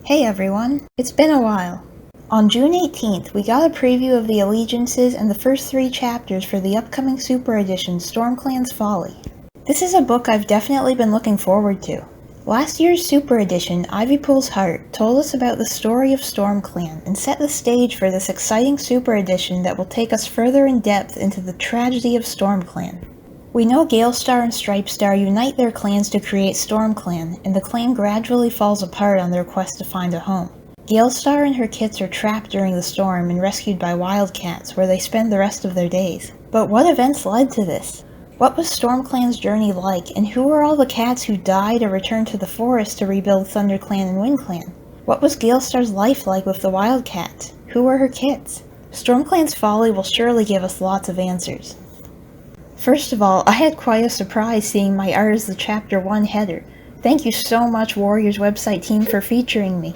Hey everyone, it's been a while. On June 18th, we got a preview of the allegiances and the first 3 chapters for the upcoming Super Edition StormClan's Folly. This is a book I've definitely been looking forward to. Last year's Super Edition, Ivypool's Heart, told us about the story of StormClan and set the stage for this exciting Super Edition that will take us further in depth into the tragedy of StormClan. We know Galestar and Stripestar unite their clans to create StormClan, and the clan gradually falls apart on their quest to find a home. Galestar and her kits are trapped during the storm and rescued by wildcats, where they spend the rest of their days. But what events led to this? What was StormClan's journey like, and who were all the cats who died or returned to the forest to rebuild ThunderClan and WindClan? What was Galestar's life like with the wildcats? Who were her kits? StormClan's Folly will surely give us lots of answers. First of all, I had quite a surprise seeing my art as the Chapter 1 header. Thank you so much, Warriors website team, for featuring me.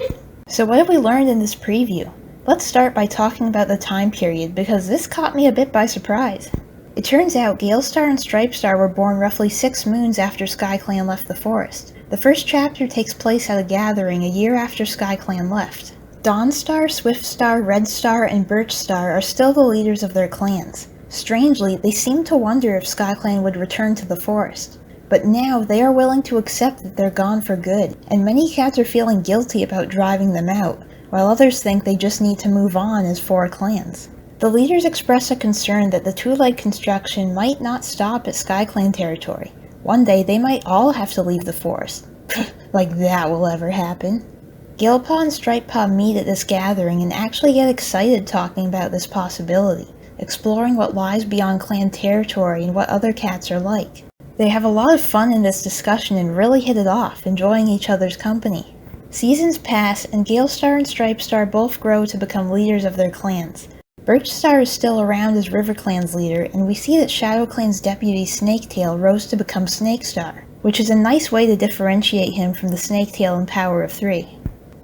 So what have we learned in this preview? Let's start by talking about the time period, because this caught me a bit by surprise. It turns out Galestar and Stripestar were born roughly 6 moons after SkyClan left the forest. The first chapter takes place at a gathering a year after SkyClan left. Dawnstar, Swiftstar, Redstar, and Birchstar are still the leaders of their clans. Strangely, they seem to wonder if SkyClan would return to the forest. But now they are willing to accept that they're gone for good, and many cats are feeling guilty about driving them out, while others think they just need to move on as 4 clans. The leaders express a concern that the two-leg construction might not stop at SkyClan territory. One day they might all have to leave the forest. Like that will ever happen. Galepaw and Stripepaw meet at this gathering and actually get excited talking about this possibility, exploring what lies beyond clan territory and what other cats are like. They have a lot of fun in this discussion and really hit it off, enjoying each other's company. Seasons pass, and Galestar and Stripestar both grow to become leaders of their clans. Birchstar is still around as RiverClan's leader, and we see that ShadowClan's deputy Snaketail rose to become Snakestar, which is a nice way to differentiate him from the Snaketail in Power of 3.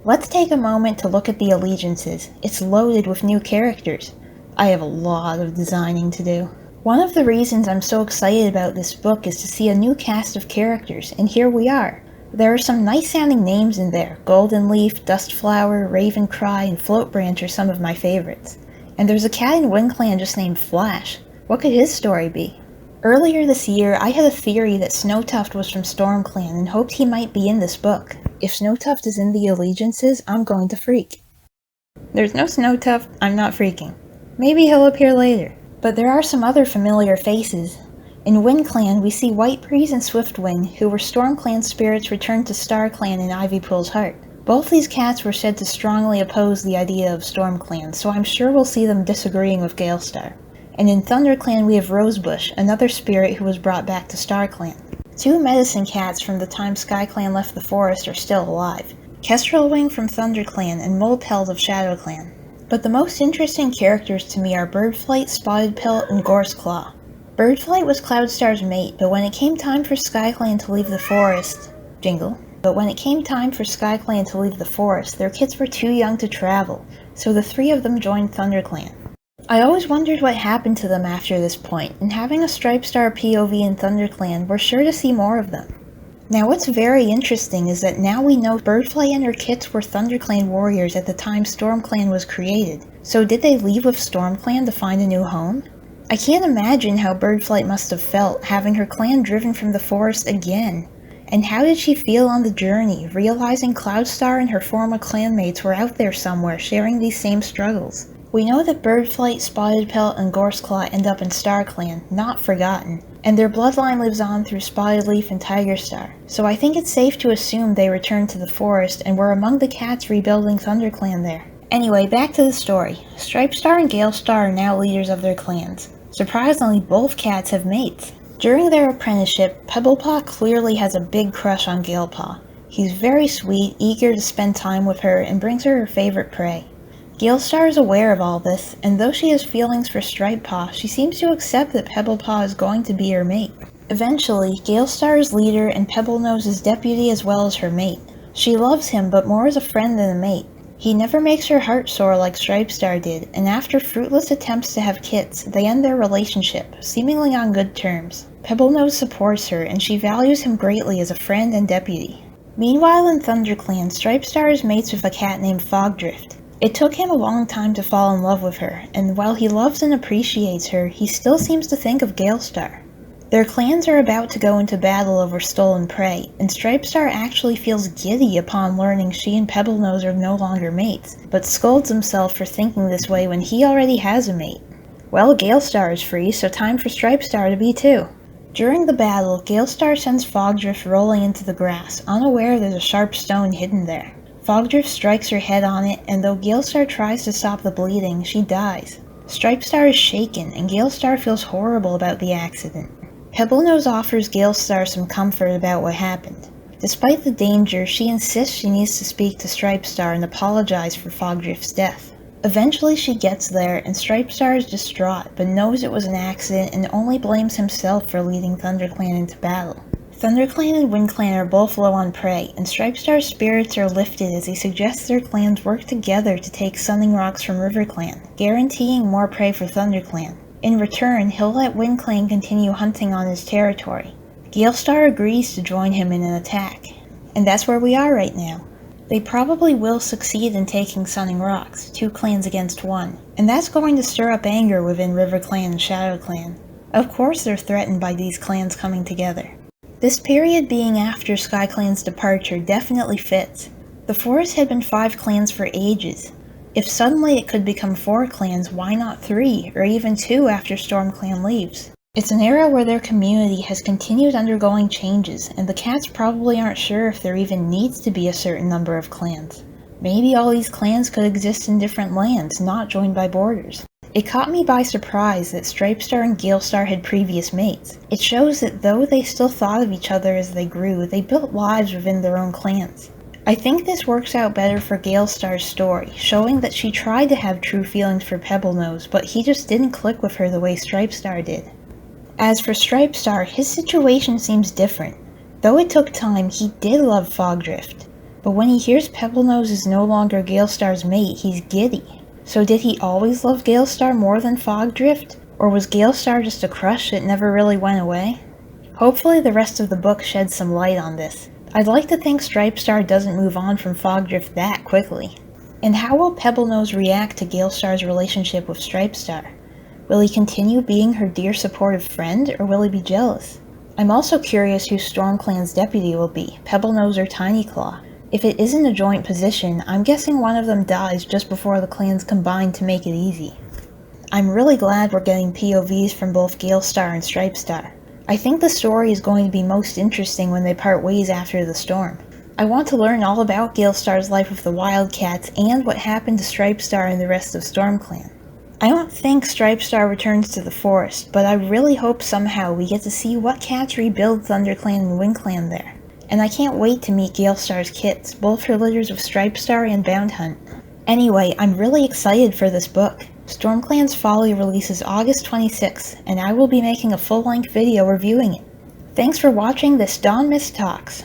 Let's take a moment to look at the allegiances. It's loaded with new characters. I have a lot of designing to do. One of the reasons I'm so excited about this book is to see a new cast of characters, and here we are. There are some nice sounding names in there. Golden Leaf, Dustflower, Ravencry, and Floatbranch are some of my favorites. And there's a cat in WindClan just named Flash. What could his story be? Earlier this year, I had a theory that Snowtuft was from StormClan and hoped he might be in this book. If Snowtuft is in the allegiances, I'm going to freak. There's no Snowtuft, I'm not freaking. Maybe he'll appear later. But there are some other familiar faces. In WindClan, we see Whitebreeze and Swiftwing, who were StormClan spirits returned to StarClan in Ivypool's Heart. Both these cats were said to strongly oppose the idea of StormClan, so I'm sure we'll see them disagreeing with Galestar. And in ThunderClan we have Rosebush, another spirit who was brought back to StarClan. 2 medicine cats from the time SkyClan left the forest are still alive. Kestrelwing from ThunderClan and Molepelt of ShadowClan. But the most interesting characters to me are Birdflight, Spotted Pelt, and Gorseclaw. Birdflight was Cloudstar's mate, but when it came time for SkyClan to leave the forest... But when it came time for SkyClan to leave the forest, their kits were too young to travel, so the 3 of them joined ThunderClan. I always wondered what happened to them after this point, and having a Stripestar POV in ThunderClan, we're sure to see more of them. Now what's very interesting is that now we know Birdflight and her kits were ThunderClan warriors at the time StormClan was created. So did they leave with StormClan to find a new home? I can't imagine how Birdflight must have felt having her clan driven from the forest again. And how did she feel on the journey, realizing Cloudstar and her former clanmates were out there somewhere sharing these same struggles? We know that Birdflight, Spotted Pelt, and Gorseclaw end up in StarClan, not forgotten, and their bloodline lives on through Spotted Leaf and Tigerstar, so I think it's safe to assume they returned to the forest and were among the cats rebuilding ThunderClan there. Anyway, back to the story. Stripestar and Galestar are now leaders of their clans. Surprisingly, both cats have mates. During their apprenticeship, Pebblepaw clearly has a big crush on Galepaw. He's very sweet, eager to spend time with her, and brings her her favorite prey. Galestar is aware of all this, and though she has feelings for Stripepaw, she seems to accept that Pebblepaw is going to be her mate. Eventually, Galestar is leader and Pebblenose is deputy as well as her mate. She loves him, but more as a friend than a mate. He never makes her heart sore like Stripestar did, and after fruitless attempts to have kits, they end their relationship, seemingly on good terms. Pebblenose supports her, and she values him greatly as a friend and deputy. Meanwhile in ThunderClan, Stripestar is mates with a cat named Fogdrift. It took him a long time to fall in love with her, and while he loves and appreciates her, he still seems to think of Galestar. Their clans are about to go into battle over stolen prey, and Stripestar actually feels giddy upon learning she and Pebblenose are no longer mates, but scolds himself for thinking this way when he already has a mate. Well, Galestar is free, so time for Stripestar to be too. During the battle, Galestar sends Fogdrift rolling into the grass, unaware there's a sharp stone hidden there. Fogdrift strikes her head on it, and though Galestar tries to stop the bleeding, she dies. Stripestar is shaken, and Galestar feels horrible about the accident. Pebblenose offers Galestar some comfort about what happened. Despite the danger, she insists she needs to speak to Stripestar and apologize for Fogdrift's death. Eventually she gets there, and Stripestar is distraught, but knows it was an accident and only blames himself for leading ThunderClan into battle. ThunderClan and WindClan are both low on prey, and Stripestar's spirits are lifted as he suggests their clans work together to take Sunning Rocks from RiverClan, guaranteeing more prey for ThunderClan. In return, he'll let WindClan continue hunting on his territory. Galestar agrees to join him in an attack. And that's where we are right now. They probably will succeed in taking Sunning Rocks, 2 clans against 1, and that's going to stir up anger within RiverClan and ShadowClan. Of course they're threatened by these clans coming together. This period being after SkyClan's departure definitely fits. The forest had been 5 clans for ages. If suddenly it could become 4 clans, why not 3, or even 2 after StormClan leaves? It's an era where their community has continued undergoing changes, and the cats probably aren't sure if there even needs to be a certain number of clans. Maybe all these clans could exist in different lands, not joined by borders. It caught me by surprise that Stripestar and Galestar had previous mates. It shows that though they still thought of each other as they grew, they built lives within their own clans. I think this works out better for Galestar's story, showing that she tried to have true feelings for Pebblenose, but he just didn't click with her the way Stripestar did. As for Stripestar, his situation seems different. Though it took time, he did love Fogdrift. But when he hears Pebblenose is no longer Galestar's mate, he's giddy. So did he always love Galestar more than Fogdrift? Or was Galestar just a crush that never really went away? Hopefully the rest of the book sheds some light on this. I'd like to think Stripestar doesn't move on from Fogdrift that quickly. And how will Pebblenose react to Galestar's relationship with Stripestar? Will he continue being her dear supportive friend, or will he be jealous? I'm also curious who StormClan's deputy will be, Pebblenose or Tinyclaw. If it isn't a joint position, I'm guessing one of them dies just before the clans combine to make it easy. I'm really glad we're getting POVs from both Galestar and Stripestar. I think the story is going to be most interesting when they part ways after the storm. I want to learn all about Galestar's life with the Wildcats and what happened to Stripestar and the rest of StormClan. I don't think Stripestar returns to the forest, but I really hope somehow we get to see what cats rebuild ThunderClan and WindClan there. And I can't wait to meet Galestar's kits, both her litters of Stripestar and Boundhunt. Anyway, I'm really excited for this book. StormClan's Folly releases August 26th, and I will be making a full-length video reviewing it. Thanks for watching this Dawnmist Talks.